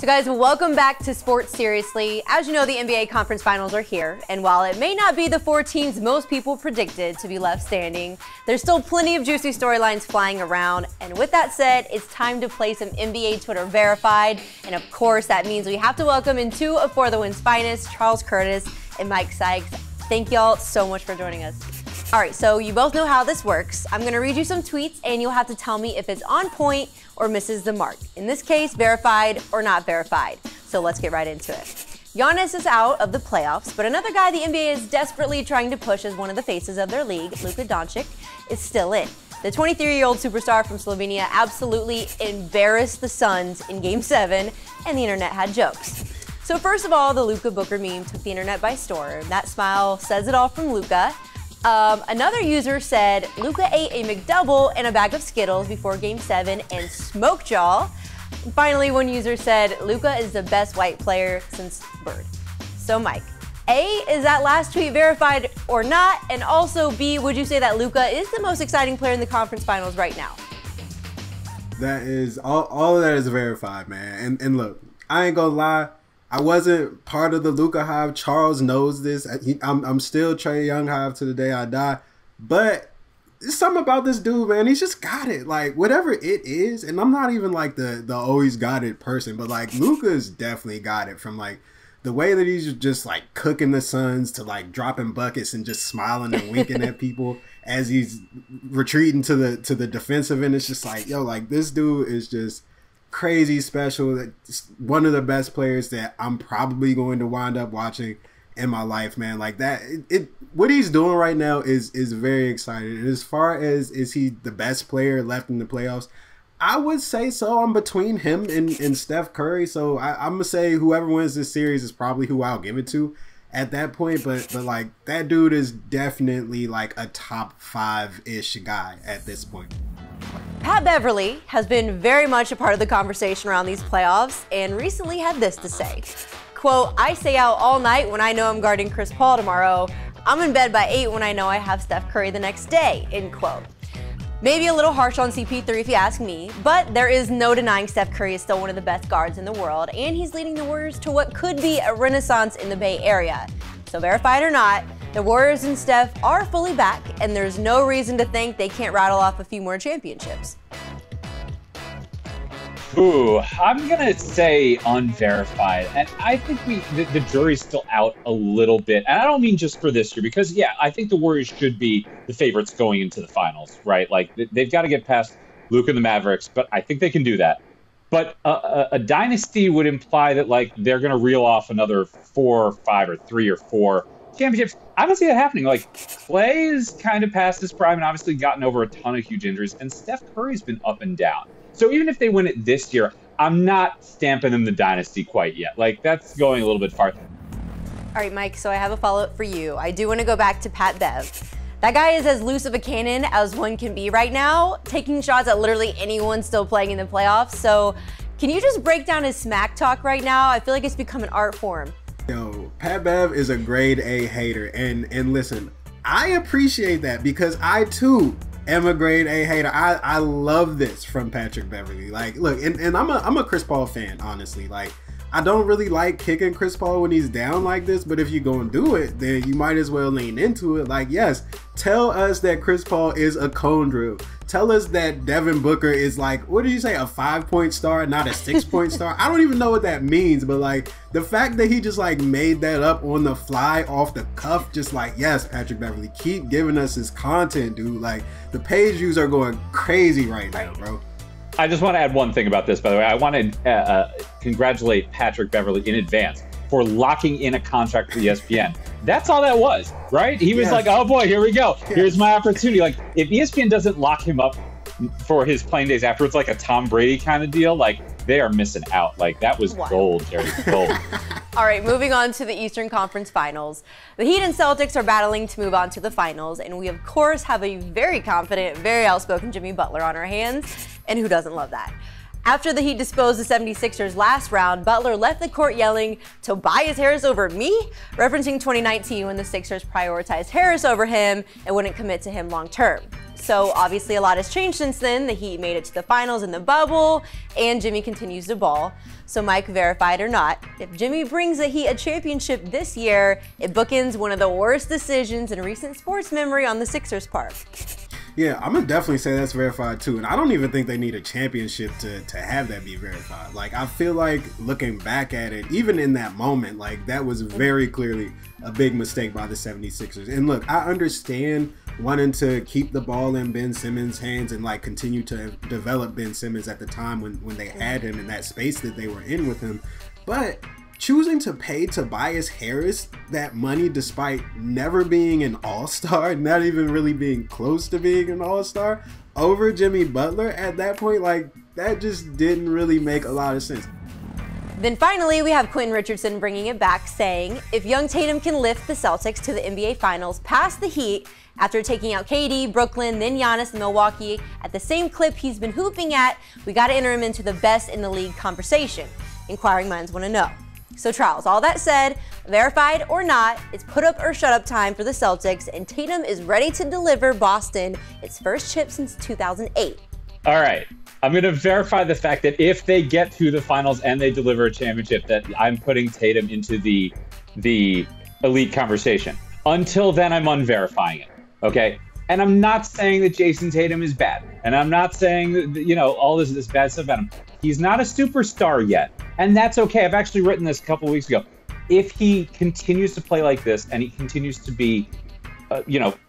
So guys, welcome back to Sports Seriously. As you know, the NBA Conference Finals are here, and while it may not be the 4 teams most people predicted to be left standing, there's still plenty of juicy storylines flying around. And with that said, it's time to play some NBA Twitter Verified, and of course that means we have to welcome in 2 of For the Win's finest, Charles Curtis and Mike Sykes. Thank y'all so much for joining us. All right, so you both know how this works. I'm gonna read you some tweets and you'll have to tell me if it's on point or misses the mark. In this case, verified or not verified. So let's get right into it. Giannis is out of the playoffs, but another guy the NBA is desperately trying to push as one of the faces of their league, Luka Doncic, is still in. The 23-year-old superstar from Slovenia absolutely embarrassed the Suns in Game 7, and the internet had jokes. So first of all, the Luka Booker meme took the internet by storm. That smile says it all from Luka. Another user said Luka ate a McDouble and a bag of Skittles before Game 7 and smoked y'all. Finally, one user said Luka is the best white player since Bird. So Mike, A, is that last tweet verified or not? And also B, would you say that Luka is the most exciting player in the conference finals right now? That is, all of that is verified, man. And look, I ain't gonna lie. I wasn't part of the Luka hive. Charles knows this. I'm still Trae Young hive to the day I die. But there's something about this dude, man. He's just got it. Like, whatever it is, and I'm not even like the always got it person, but like Luka's definitely got it, from like the way that he's just like cooking the Suns to like dropping buckets and just smiling and winking at people as he's retreating to the defensive end. It's just like, yo, like this dude is just crazy special. That's one of the best players that I'm probably going to wind up watching in my life, man. Like that, what he's doing right now is very exciting. And as far as is he the best player left in the playoffs, I would say so. I'm between him and Steph Curry, so I'm gonna say whoever wins this series is probably who I'll give it to at that point. But like that dude is definitely like a top 5-ish guy at this point. Pat Beverley has been very much a part of the conversation around these playoffs and recently had this to say. Quote, I stay out all night when I know I'm guarding Chris Paul tomorrow. I'm in bed by 8 when I know I have Steph Curry the next day, end quote. Maybe a little harsh on CP3 if you ask me, but there is no denying Steph Curry is still one of the best guards in the world, and he's leading the Warriors to what could be a renaissance in the Bay Area. So verified or not, the Warriors and Steph are fully back, and there's no reason to think they can't rattle off a few more championships. Ooh, I'm gonna say unverified, and I think the jury's still out a little bit, and I don't mean just for this year, because yeah, I think the Warriors should be the favorites going into the finals, right? Like they've got to get past Luka and the Mavericks, but I think they can do that. But a dynasty would imply that like they're gonna reel off another 4 or 5 or 3 or 4 championships. I don't see that happening. Like Clay is kind of past his prime and obviously gotten over a ton of huge injuries, and Steph Curry's been up and down. So even if they win it this year, I'm not stamping them the dynasty quite yet. Like that's going a little bit far. All right, Mike, so I have a follow-up for you. I do want to go back to Pat Bev. That guy is as loose of a cannon as one can be right now, taking shots at literally anyone still playing in the playoffs. So can you just break down his smack talk right now? I feel like it's become an art form. Yo, Pat Bev is a grade A hater, and listen, I appreciate that because I too am a grade A hater. I love this from Patrick Beverley. Like, look, and I'm a Chris Paul fan, honestly. Like, I don't really like kicking Chris Paul when he's down like this, but if you're gonna do it, then you might as well lean into it. Like, yes, tell us that Chris Paul is a cone drill. Tell us that Devin Booker is like, what did you say, a 5-point star, not a 6-point star? I don't even know what that means, but like the fact that he just like made that up on the fly, off the cuff, just like, yes, Patrick Beverley, keep giving us his content, dude. Like the page views are going crazy right now, bro. I just want to add one thing about this, by the way. I want to congratulate Patrick Beverley in advance for locking in a contract with ESPN. That's all that was, right? He was like, oh boy, here we go. Here's my opportunity. Like, if ESPN doesn't lock him up for his playing days afterwards, like a Tom Brady kind of deal, like, they are missing out. Like, that was gold, Jerry, gold. All right, moving on to the Eastern Conference Finals. The Heat and Celtics are battling to move on to the finals, and we, of course, have a very confident, very outspoken Jimmy Butler on our hands, and who doesn't love that? After the Heat disposed the 76ers last round, Butler left the court yelling, "Tobias Harris over me?" referencing 2019 when the Sixers prioritized Harris over him and wouldn't commit to him long term. So obviously a lot has changed since then. The Heat made it to the finals in the bubble, and Jimmy continues to ball. So Mike, verified or not, if Jimmy brings the Heat a championship this year, it bookends one of the worst decisions in recent sports memory on the Sixers' part. Yeah, I'm gonna definitely say that's verified too. And I don't even think they need a championship to have that be verified. Like, I feel like looking back at it, even in that moment, like that was very clearly a big mistake by the 76ers. And look, I understand wanting to keep the ball in Ben Simmons' hands and like continue to develop Ben Simmons at the time when they had him in that space that they were in with him. But choosing to pay Tobias Harris that money despite never being an all-star, not even really being close to being an all-star, over Jimmy Butler at that point, like, that just didn't really make a lot of sense. Then finally, we have Quentin Richardson bringing it back, saying, if young Tatum can lift the Celtics to the NBA Finals past the Heat after taking out KD, Brooklyn, then Giannis, Milwaukee at the same clip he's been hooping at, we got to enter him into the best in the league conversation. Inquiring minds want to know. So Charles, all that said, verified or not, it's put up or shut up time for the Celtics, and Tatum is ready to deliver Boston its first chip since 2008. All right. I'm going to verify the fact that if they get to the finals and they deliver a championship, that I'm putting Tatum into the elite conversation. Until then, I'm unverifying it. Okay? And I'm not saying that Jayson Tatum is bad. And I'm not saying that, you know, all this bad stuff about him. He's not a superstar yet. And that's okay. I've actually written this a couple of weeks ago. If he continues to play like this and he continues to be,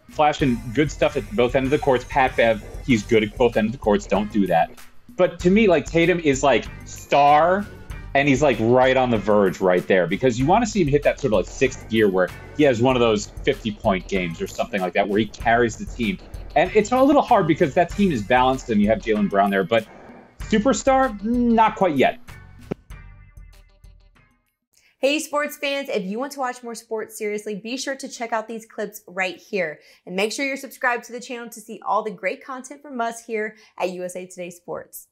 flashing good stuff at both ends of the courts, Pat Bev, he's good at both ends of the courts. Don't do that. But to me, like, Tatum is like star, and he's like right on the verge right there, because you want to see him hit that sort of like sixth gear where he has one of those 50-point games or something like that where he carries the team. And it's a little hard because that team is balanced and you have Jaylen Brown there, but superstar, not quite yet. Hey sports fans, if you want to watch more sports seriously, be sure to check out these clips right here. And make sure you're subscribed to the channel to see all the great content from us here at USA Today Sports.